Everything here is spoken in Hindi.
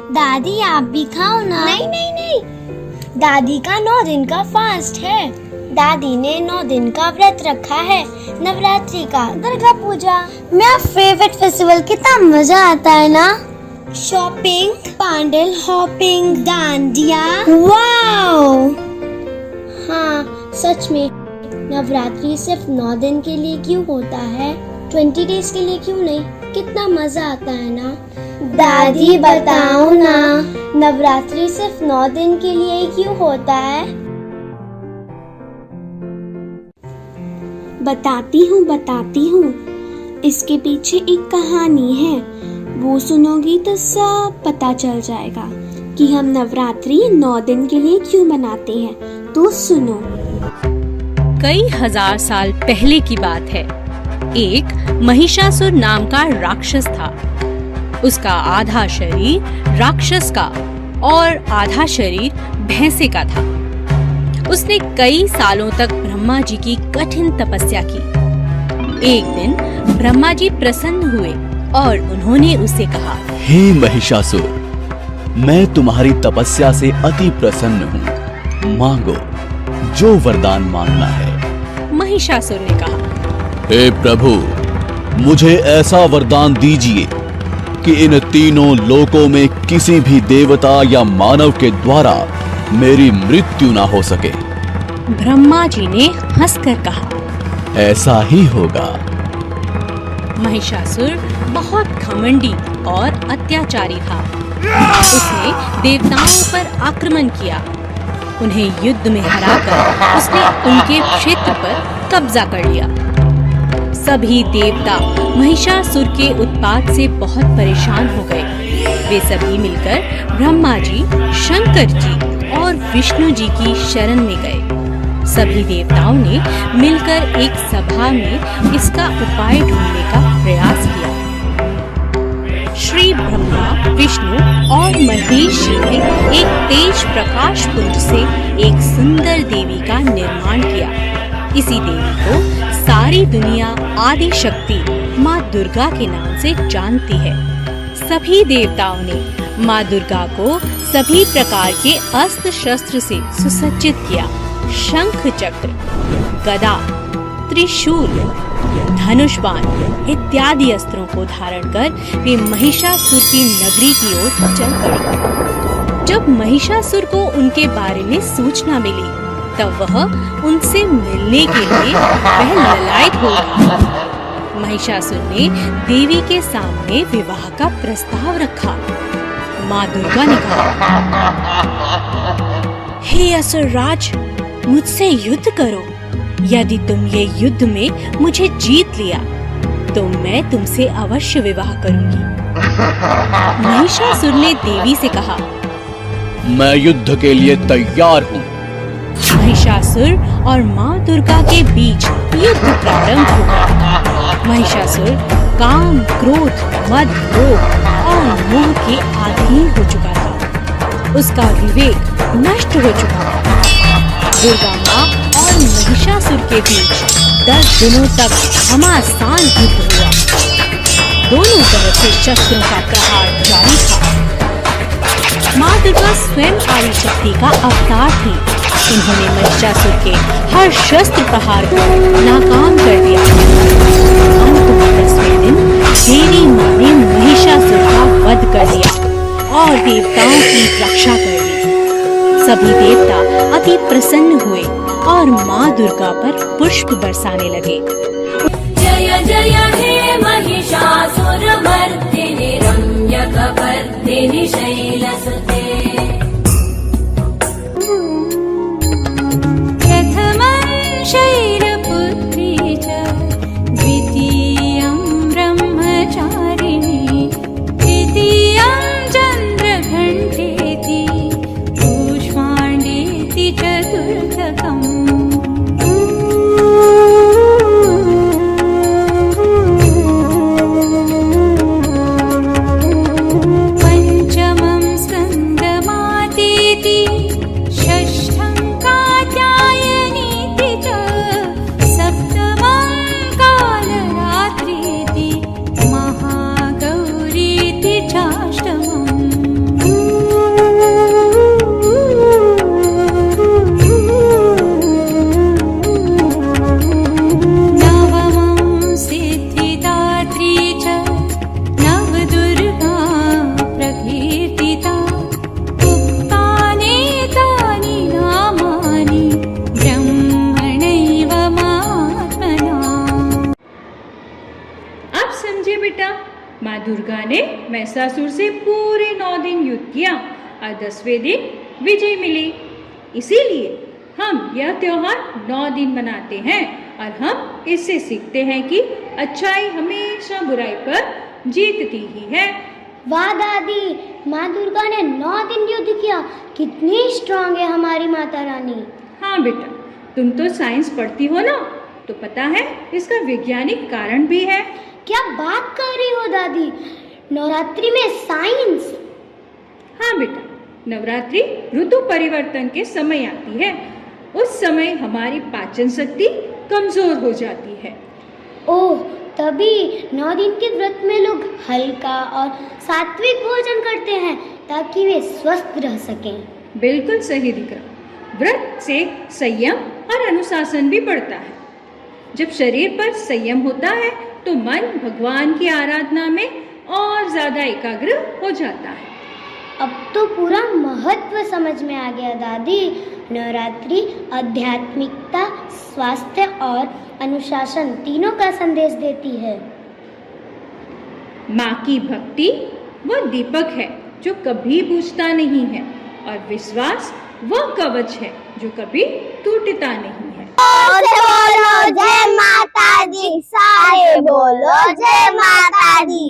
दादी आप भी खाओ ना। नहीं नहीं नहीं, दादी का 9 दिन का फास्ट है। दादी ने 9 दिन का व्रत रखा है, नवरात्रि का, दुर्गा पूजा। मेरा फेवरेट फेस्टिवल, कितना मजा आता है ना। Shopping, pandal hopping, dandiya. Wow. हाँ सच में, नवरात्रि सिर्फ 9 दिन के लिए क्यों होता है? 20 डेज के लिए क्यों नहीं? कितना मजा आता है ना। दादी बताओ ना। नवरात्रि सिर्फ 9 दिन के लिए ही क्यों होता है? बताती हूँ। इसके पीछे एक कहानी है, वो सुनोगी तो सब पता चल जाएगा कि हम नवरात्रि 9 दिन के लिए क्यों मनाते हैं। तो सुनो। कई हजार साल पहले की बात है। एक महिषासुर नाम का राक्षस था। उसका आधा शरीर राक्षस का और आधा शरीर भैंसे का था। उसने कई सालों तक ब्रह्मा जी की कठिन तपस्या की। एक दिन ब्रह्मा जी प्रसन्न हुए और उन्होंने उसे कहा, हे महिषासुर, मैं तुम्हारी तपस्या से अति प्रसन्न हूँ। मांगो जो वरदान मांगना है। महिषासुर ने कहा, हे प्रभु, मुझे ऐसा वरदान दीजिए कि इन तीनों लोकों में किसी भी देवता या मानव के द्वारा मेरी मृत्यु ना हो सके। ब्रह्मा जी ने हंसकर कहा, ऐसा ही होगा। महिषासुर बहुत घमंडी और अत्याचारी था। उसने देवताओं पर आक्रमण किया। उन्हें युद्ध में हराकर उसने उनके क्षेत्र पर कब्जा कर लिया। सभी देवता महिषासुर के उत्पात से बहुत परेशान हो गए। वे सभी मिलकर ब्रह्मा जी, शंकर जी और विष्णु जी की शरण में गए। सभी देवताओं ने मिलकर एक सभा में इसका उपाय ढूंढने का प्रयास किया। श्री ब्रह्मा, विष्णु और महेश जी ने एक तेज प्रकाश पुंज से एक सुंदर देवी का निर्माण किया। इसी देवी को सारी दुनिया आदि शक्ति माँ दुर्गा के नाम से जानती है। सभी देवताओं ने माँ दुर्गा को सभी प्रकार के अस्त्र शस्त्र से सुसज्जित किया। शंख चक्र, गदा, त्रिशूल, धनुष बाण इत्यादि अस्त्रों को धारण कर वे महिषासुर की नगरी की ओर चल पड़ी। जब महिषासुर को उनके बारे में सूचना मिली तब वह उनसे मिलने के लिए वह ललायत हो गया। महिषासुर ने देवी के सामने विवाह का प्रस्ताव रखा। माँ दुर्गा ने कहा, हे असुर राज, मुझसे युद्ध करो। यदि तुम ये युद्ध में मुझे जीत लिया तो मैं तुमसे अवश्य विवाह करूंगी। महिषासुर ने देवी से कहा, मैं युद्ध के लिए तैयार हूँ। महिषासुर और माँ दुर्गा के बीच युद्ध प्रारंभ हुआ। महिषासुर काम, क्रोध, मद, लोभ और मोह के अधीन हो चुका था। उसका विवेक नष्ट हो चुका था। दुर्गा माँ और महिषासुर के बीच 10 दिनों तक घमासान युद्ध हुआ। दोनों तरफ से शस्त्रों का प्रहार जारी था। माँ दुर्गा स्वयं आदि शक्ति का अवतार थी। उन्होंने महिषासुर के हर शस्त्र प्रहार को नाकाम कर दिया। अंत में 10वें दिन देवी माँ ने महिषासुर का वध कर दिया और देवताओं की रक्षा कर दी। सभी देवता अति प्रसन्न हुए और माँ दुर्गा पर पुष्प बरसाने लगे। जय जय हे महिषासुरमर्दिनि रम्यकपर्दिनि शैलसुते। प्रथमं शैलपुत्री च द्वितीयं ब्रह्मचारिणी तृतीयं चन्द्रघण्टेति कूष्माण्डेति चतुर्थकम्। षष्ठं कात्यायनीति च महिषासुर से पूरे 9 दिन युद्ध किया और 10वें दिन विजय मिली। इसीलिए हम यह त्योहार 9 दिन मनाते हैं और हम इससे सीखते हैं कि अच्छाई हमेशा बुराई पर जीतती ही है। वाह दादी, माँ दुर्गा ने 9 दिन युद्ध किया। कितनी स्ट्रांग है हमारी माता रानी। हाँ बेटा, तुम तो साइंस पढ़ती हो ना, तो पता है इसका वैज्ञानिक कारण भी है। क्या बात कर रही हो दादी, नवरात्रि में साइंस? हाँ बेटा, नवरात्रि ऋतु परिवर्तन के समय आती है। उस समय हमारी पाचन शक्ति कमजोर हो जाती है। ओह, तभी 9 दिन के व्रत में लोग हल्का और सात्विक भोजन करते हैं ताकि वे स्वस्थ रह सकें। बिल्कुल सही दिख रहा। व्रत से संयम और अनुशासन भी बढ़ता है। जब शरीर पर संयम होता है तो मन भगवान की आराधना में और ज्यादा एकाग्र हो जाता है। अब तो पूरा महत्व समझ में आ गया दादी। नवरात्रि आध्यात्मिकता, स्वास्थ्य और अनुशासन तीनों का संदेश देती है। माँ की भक्ति वो दीपक है जो कभी बुझता नहीं है और विश्वास वो कवच है जो कभी टूटता नहीं है। बोलो जय माता दी, सारे बोलो जय माता दी।